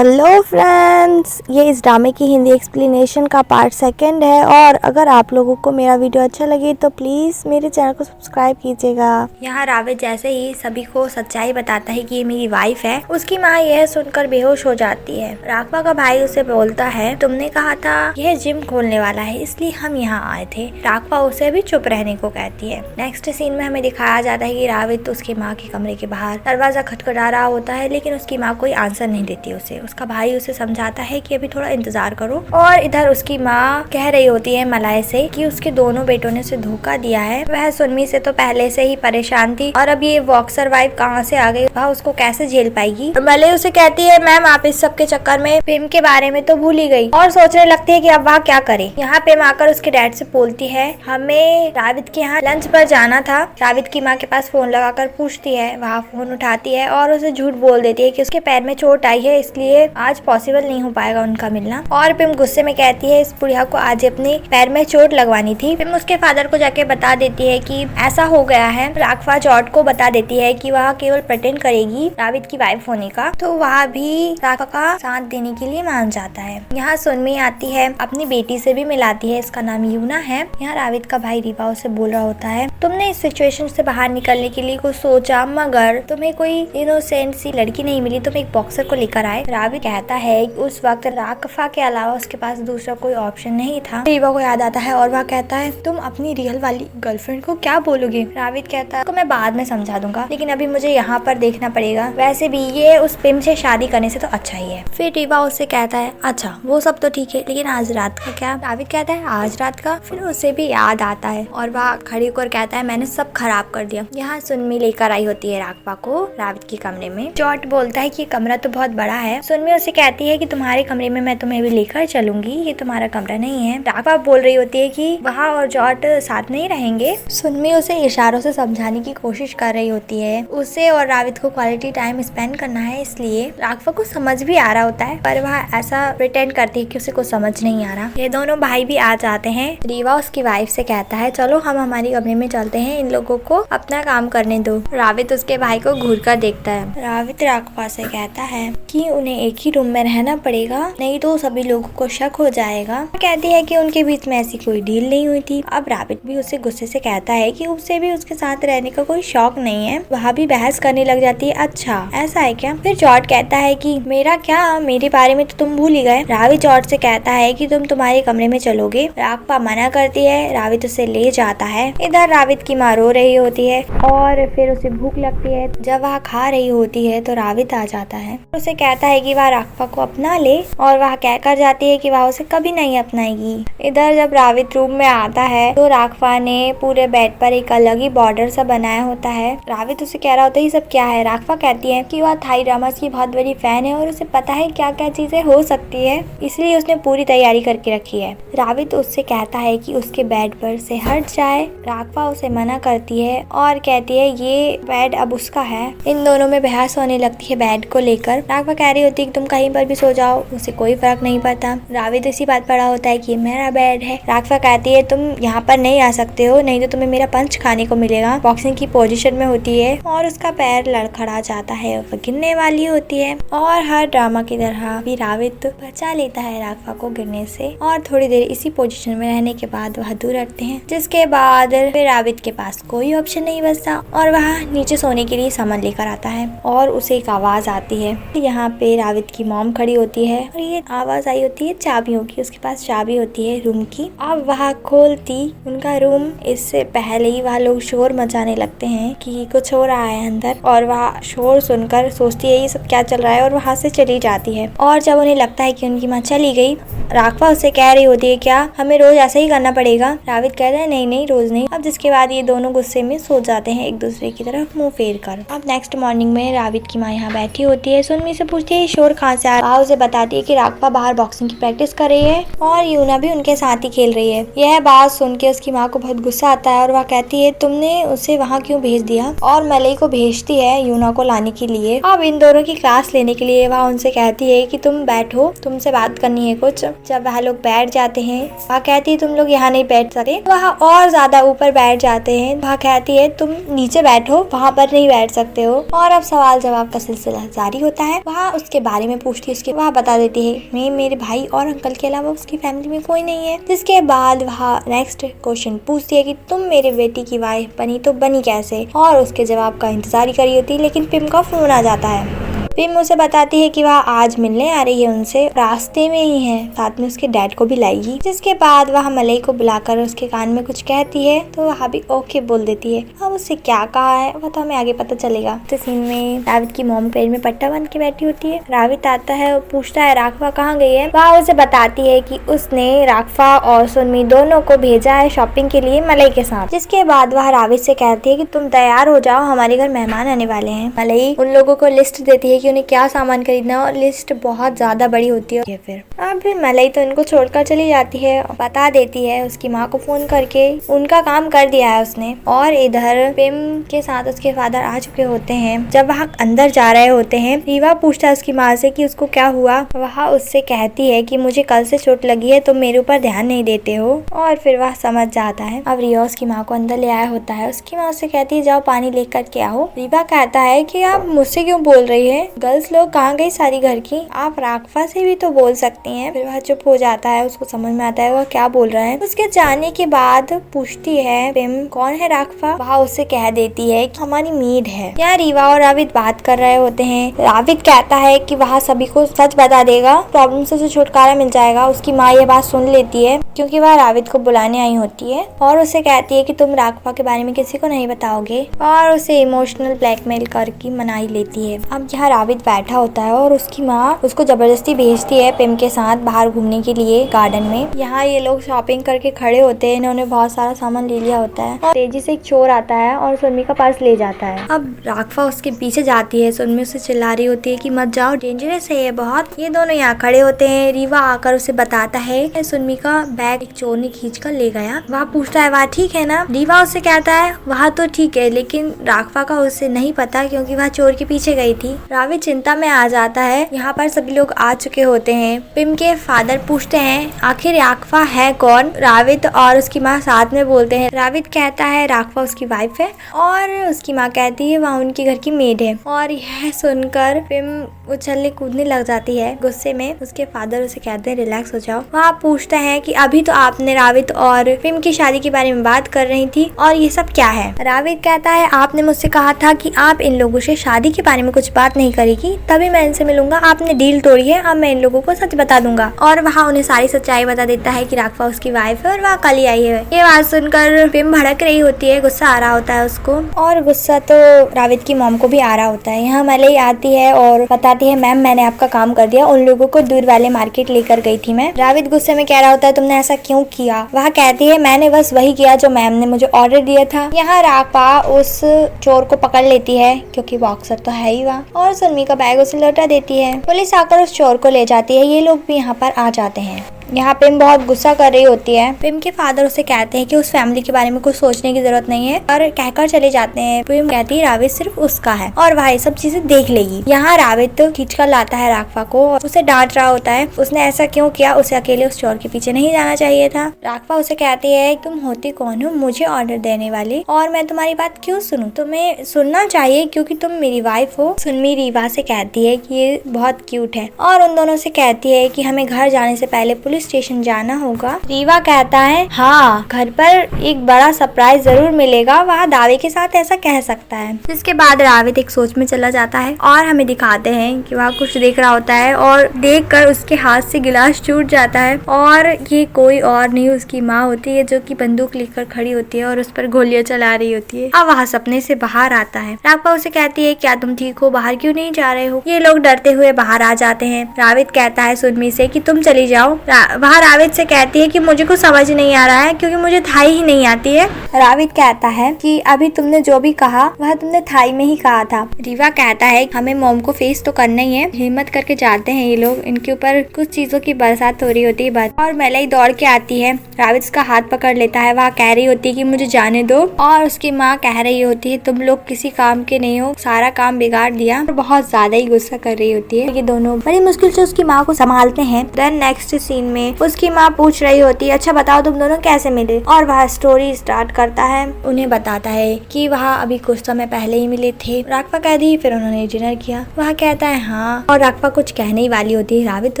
Hello friends, ये इस ड्रामे की हिंदी एक्सप्लेनेशन का पार्ट 2 है। और अगर आप लोगों को मेरा वीडियो अच्छा लगे तो प्लीज़ मेरे चैनल को सब्सक्राइब कीजिएगा। यहाँ रावित जैसे ही सभी को सच्चाई बताता है कि ये मेरी वाइफ है, उसकी माँ यह सुनकर बेहोश हो जाती है। राघवा का भाई उसे बोलता है, तुमने कहा था यह जिम खोलने वाला है, इसलिए हम यहाँ आए थे। राघवा उसे भी चुप रहने को कहती है। नेक्स्ट सीन में हमें दिखाया जाता है कि रावित उसकी माँ के कमरे के बाहर दरवाजा खटखटा रहा होता है, लेकिन उसकी माँ कोई आंसर नहीं देती उसे। उसका भाई उसे समझाता है कि अभी थोड़ा इंतजार करो। और इधर उसकी माँ कह रही होती है मलय से कि उसके दोनों बेटों ने उसे धोखा दिया है। वह सुनमी से तो पहले से ही परेशान थी, और अब ये बॉक्सर वाइफ कहाँ से आ गई, वह उसको कैसे झेल पाएगी। मलय उसे कहती है, मैम आप इस सब के चक्कर में प्रेम के बारे में तो भूल ही गई, और सोचने लगती है कि अब वह क्या करे। यहाँ पे आकर उसके डैड से बोलती है, हमें रावित के यहाँ लंच पर जाना था। रावित की माँ के पास फोन लगाकर पूछती है, वह फोन उठाती है और उसे झूठ बोल देती है कि उसके पैर में चोट आई है, इसलिए आज पॉसिबल नहीं हो पाएगा उनका मिलना। और पिम गुस्से में कहती है, इस बुढ़िया को आज अपने पैर में चोट लगवानी थी। पिम उसके फादर को जाके बता देती है कि ऐसा हो गया है। राघवा जॉर्ज को बता देती है कि वह केवल प्रेटेंड करेगी रावित की वाइफ होने का, तो वह भी राघवा का साथ देने के लिए मान जाता है। यहाँ सुनमी आती है, अपनी बेटी से भी मिलाती है, इसका नाम यूना है। यहाँ रावित का भाई रिवा उसे बोल रहा होता है, तुमने इस सिचुएशन से बाहर निकलने के लिए कुछ सोचा, मगर तुम्हें कोई इनोसेंट सी लड़की नहीं मिली, तुम एक बॉक्सर को लेकर आए। रावित कहता है कि उस वक्त राघवा के अलावा उसके पास दूसरा कोई ऑप्शन नहीं था। रिवा को याद आता है और वह कहता है, तुम अपनी रियल वाली गर्लफ्रेंड को क्या बोलोगे। रावित कहता है, मैं बाद में समझा दूंगा, लेकिन अभी मुझे यहाँ पर देखना पड़ेगा। वैसे भी ये उस पिम से शादी करने से तो अच्छा ही है। फिर रिवा उससे कहता है, अच्छा वो सब तो ठीक है, लेकिन आज रात का क्या। रावित कहता है, आज रात का। फिर उसे भी याद आता है और वह खड़ी होकर कहता है, मैंने सब खराब कर दिया। यहाँ सुनमी लेकर आई होती है राघवा को रावित के कमरे में। जॉर्ज बोलता है कि कमरा तो बहुत बड़ा है। सुनमी उसे कहती है कि तुम्हारे कमरे में मैं तुम्हें भी लेकर चलूंगी, ये तुम्हारा कमरा नहीं है। राघवा बोल रही होती है कि वहाँ और जॉर्ज साथ नहीं रहेंगे। सुनमी उसे इशारों से समझाने की कोशिश कर रही होती है, उसे और रावित को क्वालिटी टाइम स्पेंड करना है, इसलिए राघवा को समझ भी आ रहा होता है, पर वह ऐसा प्रिटेंड करती है कि उसे कुछ समझ नहीं आ रहा। ये दोनों भाई भी आ जाते हैं। रीवा उसकी वाइफ से कहता है, चलो हम हमारी कमरे में चलते हैं, इन लोगों को अपना काम करने दो। रावित उसके भाई को घूर कर देखता है। रावित राघवा से कहता है कि उन्हें एक ही रूम में रहना पड़ेगा, नहीं तो सभी लोगों को शक हो जाएगा। कहती है कि उनके बीच में ऐसी कोई डील नहीं हुई थी। अब रावित भी उसे गुस्से से कहता है कि उसे भी उसके साथ रहने का कोई शौक नहीं है। वह भी बहस करने लग जाती है, अच्छा ऐसा है क्या। फिर जॉर्ज कहता है कि मेरा क्या, मेरे बारे में तो तुम भूल ही गए। रावित जॉर्ज से कहता है कि तुम तुम्हारे कमरे में चलोगे। राघवा मना करती है, रावित उसे ले जाता है। इधर रावित की माँ रो रही होती है और फिर उसे भूख लगती है। जब वह खा रही होती है तो रावित आ जाता है, उसे कहता है कि वह राघवा को अपना ले, और वह कहकर जाती है कि वह उसे कभी नहीं अपनाएगी। इधर जब रावित रूम में आता है तो राघवा ने पूरे बेड पर एक अलग ही बॉर्डर सा बनाया होता है। रावित उसे कह रहा होता है, ये सब क्या है। राघवा कहती है कि वह थाई ड्रामा की बहुत बड़ी फैन है और उसे पता है क्या क्या चीजें हो सकती है, इसलिए उसने पूरी तैयारी करके रखी है। रावित उससे कहता है कि उसके बेड पर से हट जाए। राघवा उसे मना करती है और कहती है ये बेड अब उसका है। इन दोनों में बहस होने लगती है बेड को लेकर। राघवा कह रही होती है कि तुम कहीं पर भी सो जाओ, उसे कोई फर्क नहीं पड़ता। रावित इसी बात पड़ा होता है कि मेरा बेड है। राघवा कहती है, तुम यहाँ पर नहीं आ सकते हो, नहीं तो तुम्हें मेरा पंच खाने को मिलेगा। बॉक्सिंग की पोजीशन में होती है और उसका पैर लड़खड़ा जाता है, वह गिरने वाली होती है। और हर ड्रामा की तरह भी रावित बचा लेता है राघवा को गिरने से, और थोड़ी देर इसी पोजीशन में रहने के बाद वह दूर हटते हैं। जिसके बाद फिर रावित के पास कोई ऑप्शन नहीं बचता और वह नीचे सोने के लिए सामान लेकर आता है और उसे एक आवाज आती है। यहाँ पे रावित की मॉम खड़ी होती है और ये आवाज आई होती है चाबियों की। उसके पास चाबी होती है रूम की। अब वह खोलती उनका रूम, इससे पहले ही वह लोग शोर मचाने लगते हैं कि कुछ हो रहा है अंदर, और वह शोर सुनकर सोचती है ये सब क्या चल रहा है और वहां से चली जाती है। और जब उन्हें लगता है कि उनकी माँ चली गई, राघवा उससे कह रही होती है, क्या हमें रोज ऐसा ही करना पड़ेगा। रावित कहता है, नहीं नहीं रोज नहीं। अब जिसके बाद ये दोनों गुस्से में सो जाते हैं एक दूसरे की तरफ मुंह फेर कर। अब नेक्स्ट मॉर्निंग में रावित की माँ यहाँ बैठी होती है। सुनमी से पूछती है शोर कहाँ से आ रहा है। उसे बताती है कि राघवा बाहर बॉक्सिंग की प्रैक्टिस कर रही है और यूना भी उनके साथ ही खेल रही है। यह बात सुन के उसकी माँ को बहुत गुस्सा आता है और वह कहती है, तुमने उसे वहाँ क्यों भेज दिया, और मलई को भेजती है यूना को लाने के लिए। अब इन दोनों की क्लास लेने के लिए वह उनसे कहती है कि तुम बैठो, तुमसे बात करनी है कुछ। जब वह लोग बैठ जाते हैं, वह कहती है तुम लोग यहाँ नहीं बैठ सकते। वह और ज्यादा ऊपर बैठ जाते हैं। वह कहती है तुम नीचे बैठो, वहाँ पर नहीं बैठ सकते हो। और अब सवाल जवाब का सिलसिला जारी होता है। वहाँ उसके बारे में पूछती है उसके, वह बता देती है मैं मेरे भाई और अंकल के अलावा उसकी फैमिली में कोई नहीं है। जिसके बाद वह नेक्स्ट क्वेश्चन पूछती है कि तुम मेरे बेटी की वाइफ बनी तो बनी कैसे, और उसके जवाब का इंतजार ही करी होती है, लेकिन पिम का फोन आ जाता है। पिम उसे बताती है कि वह आज मिलने आ रही है उनसे, रास्ते में ही है, साथ में उसके डैड को भी लाएगी। जिसके बाद वह मलई को बुलाकर उसके कान में कुछ कहती है तो वह भी ओके बोल देती है। अब उससे क्या कहा है वह तो हमें आगे पता चलेगा। तो सीन में रावित की मॉम पेड़ में पट्टा बांध के बैठी होती है। रावित आता है और पूछता है राघवा कहाँ गई है। वह उसे बताती है कि उसने राघवा और सुनमी दोनों को भेजा है शॉपिंग के लिए मलई के साथ। जिसके बाद वह रावित से कहती है कि तुम तैयार हो जाओ, हमारे घर मेहमान आने वाले हैं। मलई उन लोगों को लिस्ट देती है कि उन्हें क्या सामान खरीदना है और लिस्ट बहुत ज्यादा बड़ी होती है। फिर अब मलई तो इनको छोड़कर चली जाती है और बता देती है उसकी माँ को फोन करके उनका काम कर दिया है उसने। और इधर पिम के साथ उसके फादर आ चुके होते हैं। जब वह अंदर जा रहे होते हैं रीवा पूछता है उसकी माँ से कि उसको क्या हुआ। वह उससे कहती है कि मुझे कल से चोट लगी है, तुम मेरे ऊपर ध्यान नहीं देते हो। और फिर वह समझ जाता है। अब रिया उसकी माँ को अंदर ले आया होता है। उसकी माँ उससे कहती है जाओ पानी लेकर के आओ। रीवा कहता है कि आप मुझसे क्यों बोल रही है, गर्ल्स लोग कहाँ गई सारी घर की, आप राघवा से भी तो बोल सकती हैं। फिर वह चुप हो जाता है, उसको समझ में आता है वह क्या बोल रहा है। उसके जाने के बाद पूछती है पिम कौन है राघवा। वह उससे कह देती है कि हमारी मेड है। यहाँ रीवा और रावित बात कर रहे होते हैं। रावित कहता है कि वह सभी को सच बता देगा, प्रॉब्लम से उसे छुटकारा मिल जाएगा। उसकी माँ ये बात सुन लेती है क्योंकि वह रावित को बुलाने आई होती है और उसे कहती है कि तुम राघवा के बारे में किसी को नहीं बताओगे, और उसे इमोशनल ब्लैकमेल करके मना ही लेती है। अब यहाँ रावित बैठा होता है और उसकी माँ उसको जबरदस्ती भेजती है पिम के साथ बाहर घूमने के लिए गार्डन में। यहाँ ये लोग शॉपिंग करके खड़े होते हैं, इन्होंने बहुत सारा सामान ले लिया होता है और तेजी से एक चोर आता है और सुनमी का पर्स ले जाता है। अब राघवा उसके पीछे जाती है, सुनमी उसे चिल्ला रही होती है कि मत जाओ, डेंजरस है ये बहुत। ये दोनों यहाँ खड़े होते हैं। रीवा आकर उसे बताता है सुनमी का बैग एक चोर ने खींच कर ले गया। वह पूछता है वह ठीक है ना। रीवा उससे कहता है वह तो ठीक है, लेकिन राघवा का उसे नहीं पता क्योंकि वह चोर के पीछे गई थी। रावित चिंता में आ जाता है। यहाँ पर सभी लोग आ चुके होते हैं। पिम के फादर पूछते हैं आखिर राघवा है कौन। रावित और उसकी माँ साथ में बोलते हैं। रावित कहता है राघवा उसकी वाइफ है और उसकी माँ कहती है वह उनके घर की मेड है। और यह सुनकर पिम उछलने कूदने लग जाती है गुस्से में। उसके फादर उसे कहते हैं रिलैक्स हो जाओ। वहाँ पूछता है कि अभी तो आपने रावित और पिम की शादी के बारे में बात कर रही थी और ये सब क्या है। रावित कहता है आपने मुझसे कहा था कि आप इन लोगों से शादी के बारे में कुछ बात नहीं करेगी, तभी मैं इनसे मिलूंगा। आपने डील तोड़ी है, अब मैं इन लोगों को सच बता दूंगा। और वहाँ उन्हें सारी सच्चाई बता देता है कि राघवा उसकी वाइफ है और वह कल ही आई है। ये बात सुनकर पिम भड़क रही होती है, गुस्सा आ रहा होता है उसको, और गुस्सा तो रावित की मॉम को भी आ रहा होता है। यहाँ मलई आती है और बताती है मैम मैंने आपका काम कर दिया, उन लोगों को दूर वाले मार्केट लेकर गई थी मैं। रावित गुस्से में कह रहा होता है तुमने ऐसा क्यों किया। वह कहती है मैंने बस वही किया जो मैम ने मुझे ऑर्डर दिया था। यहाँ राघवा उस चोर को पकड़ लेती है क्योंकि बॉक्सर तो है ही वहाँ, और सुनमी का बैग उसे लौटा देती है। पुलिस आकर उस चोर को ले जाती है। ये लोग भी यहाँ पर आ जाते हैं। यहाँ पिम बहुत गुस्सा कर रही होती है। पिम के फादर उसे कहते हैं कि उस फैमिली के बारे में कुछ सोचने की जरूरत नहीं है और कहकर चले जाते हैं। पिम कहती है रावित सिर्फ उसका है और वह ये सब चीजें देख लेगी। यहाँ रावित खींच कर लाता है राघवा को और उसे डांट रहा होता है उसने ऐसा क्यों किया, उसे अकेले उस चोर के पीछे नहीं जाना चाहिए था। राघवा उसे कहती है तुम होती कौन हो मुझे ऑर्डर देने वाली, और मैं तुम्हारी बात क्यों सुनूं, तुम्हें सुनना चाहिए क्योंकि तुम मेरी वाइफ हो। सुनमी रीवा से कहती है कि ये बहुत क्यूट है और उन दोनों से कहती है कि हमें घर जाने से पहले पुलिस स्टेशन जाना होगा। रीवा कहता है हाँ घर पर एक बड़ा सरप्राइज जरूर मिलेगा, वह दावे के साथ ऐसा कह सकता है। जिसके बाद रावित एक सोच में चला जाता है और हमें दिखाते हैं कि वह कुछ देख रहा होता है और देखकर उसके हाथ से गिलास टूट जाता है और ये कोई और नहीं उसकी माँ होती है जो कि बंदूक लेकर खड़ी होती है और उस पर गोलियां चला रही होती है। अब वह सपने से बाहर आता है। राघवा उसे कहती है क्या तुम ठीक हो, बाहर क्यों नहीं जा रहे हो। ये लोग डरते हुए बाहर आ जाते हैं। रावित कहता है सुनमी से कि तुम चली जाओ। वह रावित से कहती है कि मुझे कुछ समझ नहीं आ रहा है क्योंकि मुझे थाई ही नहीं आती है। रावित कहता है कि अभी तुमने जो भी कहा वह तुमने थाई में ही कहा था। रीवा कहता है हमें मॉम को फेस तो करना ही है। हिम्मत करके जाते हैं ये लोग, इनके ऊपर कुछ चीजों की बरसात हो रही होती है बस। और मलई दौड़ के आती है, रावित उसका हाथ पकड़ लेता है। वह कह रही होती है कि मुझे जाने दो, और उसकी माँ कह रही होती है तुम लोग किसी काम के नहीं हो, सारा काम बिगाड़ दिया। बहुत ज्यादा ही गुस्सा कर रही होती है। ये दोनों बड़ी मुश्किल से उसकी माँ को संभालते हैं। देन नेक्स्ट सीन में में उसकी माँ पूछ रही होती है, अच्छा बताओ तुम दोनों कैसे मिले, और वह स्टोरी स्टार्ट करता है। उन्हें बताता है कि वह अभी कुछ समय पहले ही मिले थे। राघवा कहती फिर उन्होंने डिनर किया। वह कहता है हाँ, और राघवा कुछ कहने ही वाली होती है। रावित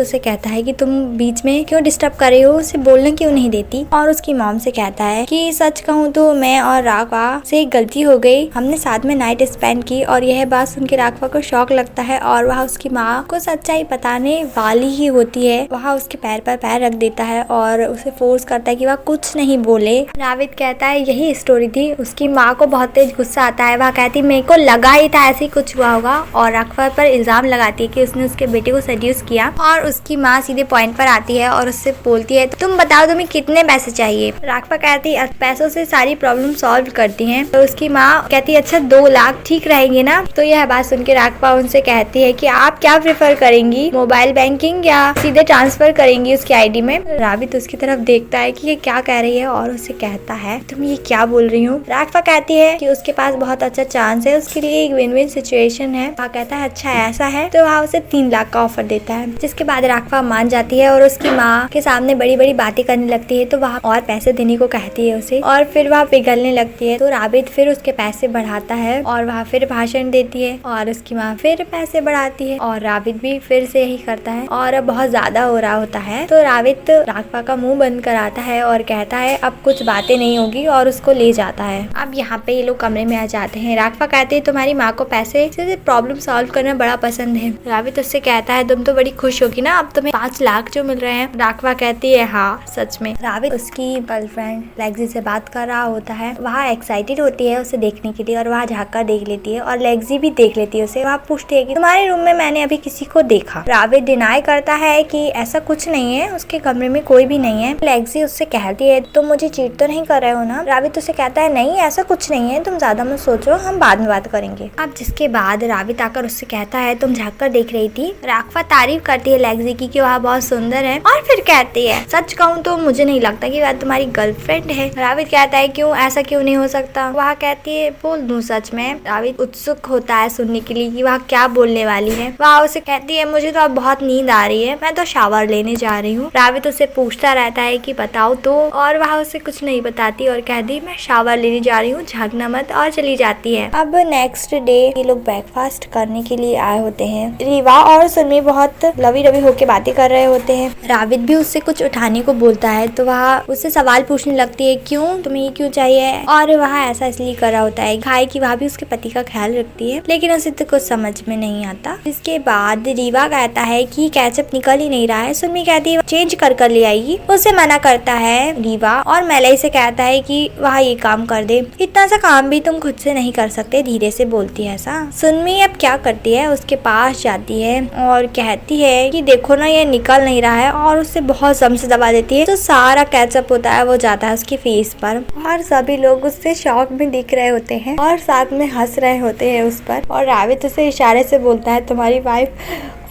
उसे कहता है कि तुम बीच में क्यों डिस्टर्ब कर रही हो, उसे बोलने क्यों नहीं देती। और उसकी मॉम से कहता है कि सच कहूँ तो मैं और राघवा से एक गलती हो गई, हमने साथ में नाइट स्पेंड की। और यह बात सुन के राघवा को शौक लगता है और वह उसकी माँ को सच्चाई बताने वाली ही होती है। वह उसके पैर पर पैर रख देता है और उसे फोर्स करता है कि वह कुछ नहीं बोले। रावित कहता है यही स्टोरी थी। उसकी माँ को बहुत तेज गुस्सा आता है। वह कहती मेरे को लगा ही था ऐसे ही कुछ हुआ होगा, और राघवा पर इल्जाम लगाती है कि उसने उसके बेटे को सेड्यूस किया। और उसकी माँ सीधे पॉइंट पर आती है और उससे बोलती है तुम बताओ तुम्हें कितने पैसे चाहिए। राघवा कहती है पैसों से सारी प्रॉब्लम सॉल्व करती हैं। तो उसकी माँ कहती है अच्छा 2 लाख ठीक रहेंगे ना। तो यह बात सुन के राघवा उनसे कहती है कि आप क्या प्रेफर करेंगी, मोबाइल बैंकिंग या सीधे ट्रांसफर करेंगी उसकी आईडी में। रावित उसकी तरफ देखता है कि ये क्या कह रही है और उसे कहता है तुम ये क्या बोल रही हो। राघवा कहती है कि उसके पास बहुत अच्छा चांस है, उसके लिए एक विन विन सिचुएशन है। वह कहता है अच्छा ऐसा है, तो वह उसे 3 लाख का ऑफर देता है, जिसके बाद राघवा मान जाती है और उसकी माँ के सामने बड़ी बड़ी बातें करने लगती है। तो वह और पैसे देने को कहती है उसे, और फिर वह पिघलने लगती है। तो रावित फिर उसके पैसे बढ़ाता है और वह फिर भाषण देती है और उसकी माँ फिर पैसे बढ़ाती है और रावित भी फिर से यही करता है और अब बहुत ज्यादा हो रहा होता है। तो रावित राघवा का मुंह बंद कराता है और कहता है अब कुछ बातें नहीं होगी और उसको ले जाता है। अब यहाँ पे ये लोग कमरे में आ जाते हैं। राघवा कहते हैं तुम्हारी माँ को पैसे से प्रॉब्लम सॉल्व करना बड़ा पसंद है। रावित उससे कहता है तुम तो बड़ी खुश होगी ना, अब तुम्हें 5 लाख जो मिल रहे हैं। राघवा कहती है हाँ सच में। रावित उसकी गर्लफ्रेंड लेग्जी से बात कर रहा होता है। वहाँ एक्साइटेड होती है उसे देखने के लिए और वहाँ झाँक कर देख लेती है और लेग्जी भी देख लेती है उसे। वहाँ पूछती है कि तुम्हारे रूम में मैंने अभी किसी को देखा। रावित डिनाई करता है कि ऐसा कुछ नहीं है, उसके कमरे में कोई भी नहीं है। लेग्जी उससे कहती है तुम मुझे चीट तो नहीं कर रहे हो ना। रावित उसे कहता है नहीं ऐसा कुछ नहीं है, तुम ज्यादा मत सोचो, हम बाद में बात करेंगे। अब जिसके बाद रावित आकर उससे कहता है तुम झाँक कर देख रही थी। राघवा तारीफ करती है लेग्जी की कि वह बहुत सुंदर है और फिर कहती है सच कहूँ तो मुझे नहीं लगता कि वह तुम्हारी गर्लफ्रेंड है। रावित कहता है क्यों, ऐसा क्यों नहीं हो सकता। वह कहती है बोल दूं सच में। रावित उत्सुक होता है सुनने के लिए कि वह क्या बोलने वाली है। वह उसे कहती है मुझे तो अब बहुत नींद आ रही है, मैं तो शावर लेने जा रही हूँ। रावित उसे पूछता रहता है कि बताओ तो, और वह उसे कुछ नहीं बताती और कहती मैं शावर लेने जा रही हूँ, झागना मत, और चली जाती है। अब नेक्स्ट डे ये लोग ब्रेकफास्ट करने के लिए आए होते हैं। रीवा और सुनमी बहुत लवी रवी होके बातें कर रहे होते हैं। रावित भी उससे कुछ उठाने को बोलता है तो वह उससे सवाल पूछने लगती है क्यों, तुम्हें ये क्यों चाहिए। और वह ऐसा इसलिए कर रहा होता है खाए कि वह भी उसके पति का ख्याल रखती है, लेकिन उसे तो कुछ समझ में नहीं आता। इसके बाद रीवा कहता है कि केचप निकल ही नहीं रहा है। सुनमी कहती है चेंज कर ले आएगी। उसे मना करता है रीवा और मेलई से कहता है कि वह ये काम कर दे, इतना सा काम भी तुम खुद से नहीं कर सकते, धीरे से बोलती है ऐसा। सुनमी अब क्या करती है, उसके पास जाती है और कहती है कि देखो ना ये निकल नहीं रहा है, और उससे बहुत जम से दबा देती है। तो सारा केचप होता है वो जाता है उसके फेस पर और सभी लोग उससे शॉक में दिख रहे होते हैं और साथ में हंस रहे होते हैं उस पर। और रावित उसे इशारे से बोलता है तुम्हारी वाइफ,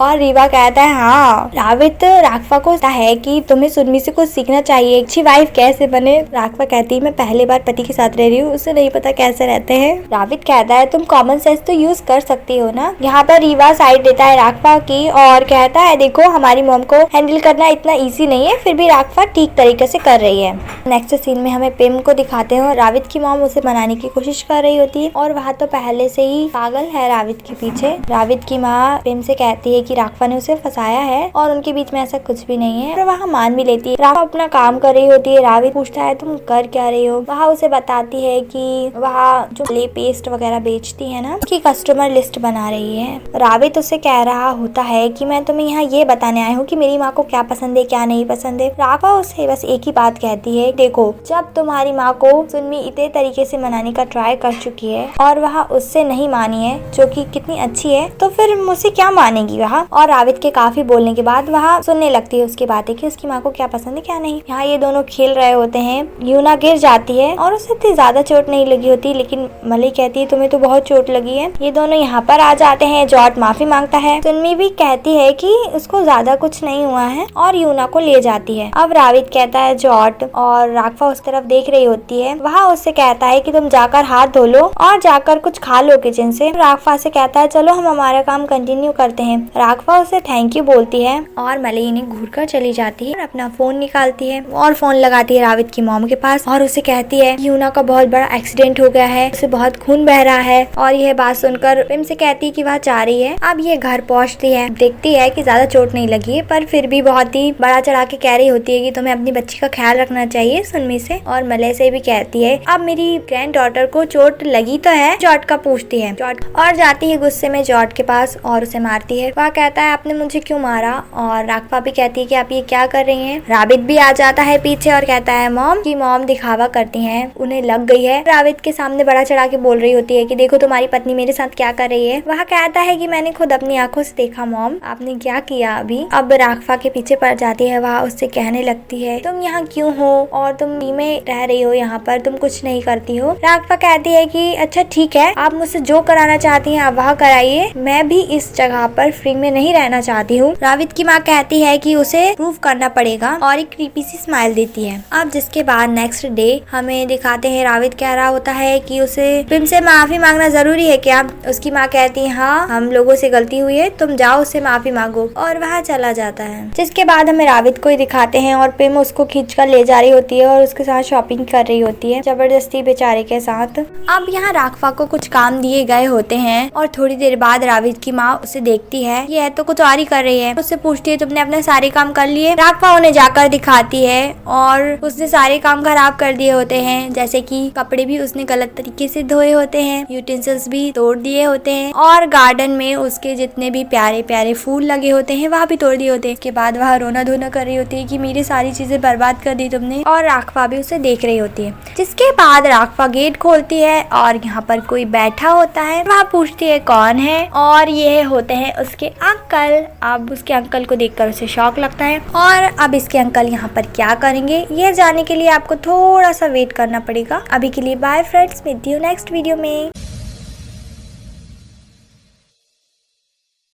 और रीवा कहता है हाँ। रावित राघवा को है कि तुम्हें सुनमी से कुछ सीखना चाहिए, अच्छी वाइफ कैसे बने। राघवा कहती है मैं पहली बार पति के साथ रह रही हूँ, उसे नहीं पता कैसे रहते हैं। रावित कहता है तुम कॉमन सेंस तो यूज कर सकती हो ना। यहाँ पर रीवा साइड देता है राघवा की और कहता है देखो हमारी मॉम को हैंडल करना इतना ईजी नहीं है, फिर भी राघवा ठीक तरीके से कर रही है। नेक्स्ट सीन में हमें पिम को दिखाते हैं। रावित की मॉम उसे मनाने की कोशिश कर रही होती है और वह तो पहले से ही पागल है रावित के पीछे। रावित की माँ पिम से कहती है कि राघवा ने उसे फंसाया है और उनके बीच में ऐसा कुछ भी नहीं है, और वह मान भी लेती है। राघवा अपना काम कर रही होती है। रावित पूछता है तुम कर क्या रही हो। वह उसे बताती है कि वह जो क्ले पेस्ट वगैरह बेचती है ना, उसकी कस्टमर लिस्ट बना रही है। रावित उसे कह रहा होता है कि मैं तुम्हें यहाँ ये बताने आया हूँ कि मेरी माँ को क्या पसंद है क्या नहीं पसंद है। राघवा उसे बस एक ही बात कहती है देखो जब तुम्हारी माँ को सुनमी इतने तरीके से मनाने का ट्राई कर चुकी है और वह उससे नहीं मानी है, जो कि कितनी अच्छी है, तो फिर मुझसे क्या मानेगी वह। और रावित के काफी बोलने के बाद वह सुनने लगती है उसकी बातें कि उसकी माँ को क्या पसंद है क्या नहीं। यहाँ ये दोनों खेल रहे होते हैं। यूना गिर जाती है और उसे इतनी ज्यादा चोट नहीं लगी होती, लेकिन मलई कहती है तुम्हें तो बहुत चोट लगी है। ये दोनों यहाँ पर आ जाते हैं। जॉर्ज माफी मांगता है। सुनमी भी कहती है कि उसको ज्यादा कुछ नहीं हुआ है और यूना को ले जाती है। अब रावित कहता है जॉर्ज, और राघवा उस तरफ देख रही होती है। वह उससे कहता है कि तुम जाकर हाथ धो लो और जाकर कुछ खा लो किचन से। राघवा से कहता है चलो हम हमारा काम कंटिन्यू करते हैं। राघवा उसे थैंक यू बोलती है और मलयनी घूर कर चली जाती है और अपना फोन निकालती है और फोन लगाती है रावित की मॉम के पास और उसे कहती है कि यूना का बहुत बड़ा एक्सीडेंट हो गया है, उसे बहुत खून बह रहा है। और यह बात सुनकर प्रेम से कहती है कि वह जा रही है। अब ये घर पहुंचती है, देखती है कि ज्यादा चोट नहीं लगी है, पर फिर भी बहुत ही बड़ा चढ़ा के कह रही होती है कि तुम्हें अपनी बच्ची का ख्याल रखना चाहिए सुनमी से। और मलय से भी कहती है अब मेरी ग्रैंड डॉटर को चोट लगी तो है। जॉर्ज का पूछती है जॉर्ज और जाती है गुस्से में जॉर्ज के पास और उसे मारती है। वह कहता है आपने मुझे क्यों मारा। और राघवा भी कहती है कि आप ये क्या कर रही हैं। रावित भी आ जाता है पीछे और कहता है मॉम की मॉम दिखावा करती हैं, उन्हें लग गई है। रावित के सामने बड़ा चढ़ा के बोल रही होती है कि देखो तुम्हारी पत्नी मेरे साथ क्या कर रही है। वह कहता है कि मैंने खुद अपनी आंखों से देखा मॉम, आपने क्या किया अभी। अब राघवा के पीछे पड़ जाती है। वह उससे कहने लगती है तुम यहाँ क्यों हो और तुम फ्री में रह रही हो, यहाँ पर तुम कुछ नहीं करती हो। राघवा कहती है कि अच्छा ठीक है, आप मुझसे जो कराना चाहती हैं आप वह कराइए, मैं भी इस जगह पर फ्री में नहीं रहना चाहती हूँ। रावित की माँ कहती है कि उसे प्रूव करना पड़ेगा और एक क्रीपी सी स्माइल देती है। अब जिसके बाद नेक्स्ट डे हमें दिखाते हैं रावित कह रहा होता है कि उसे प्रेम से माफी मांगना जरूरी है क्या। उसकी माँ कहती है हाँ हम लोगों से गलती हुई है, तुम जाओ उससे माफी मांगो। और वह चला जाता है। जिसके बाद हमें रावित को ही दिखाते हैं और प्रेम उसको खींच कर ले जा रही होती है और उसके साथ शॉपिंग कर रही होती है जबरदस्ती बेचारे के साथ। अब यहाँ राघवा को कुछ काम दिए गए होते हैं और थोड़ी देर बाद रावित की माँ उसे देखती है, ये तो कुछ और ही कर रही है। उससे पूछती है तुमने अपने सारे काम कर लिए। राघवा उन्हें जाकर दिखाती है और उसने सारे काम खराब कर दिए होते हैं, जैसे कि कपड़े भी उसने गलत तरीके से धोए होते हैं, यूटेंसिल्स भी तोड़ दिए होते हैं और गार्डन में उसके जितने भी प्यारे प्यारे फूल लगे होते हैं वह भी तोड़ दिए होते हैं। इसके बाद वह रोना धोना कर रही होती है कि मेरी सारी चीजें बर्बाद कर दी तुमने। और राघवा भी उसे देख रही होती है। जिसके बाद राघवा गेट खोलती है और यहाँ पर कोई बैठा होता है। वह पूछती है कौन है और ये होते हैं उसके अंकल। अब उसके अंकल को देखकर उसे शॉक लगता है और अब इसके अंकल यहाँ पर क्या करेंगे ये जानने के लिए आपको थोड़ा सा वेट करना पड़ेगा। अभी के लिए बाय फ्रेंड्स, मिलती हूँ नेक्स्ट वीडियो में।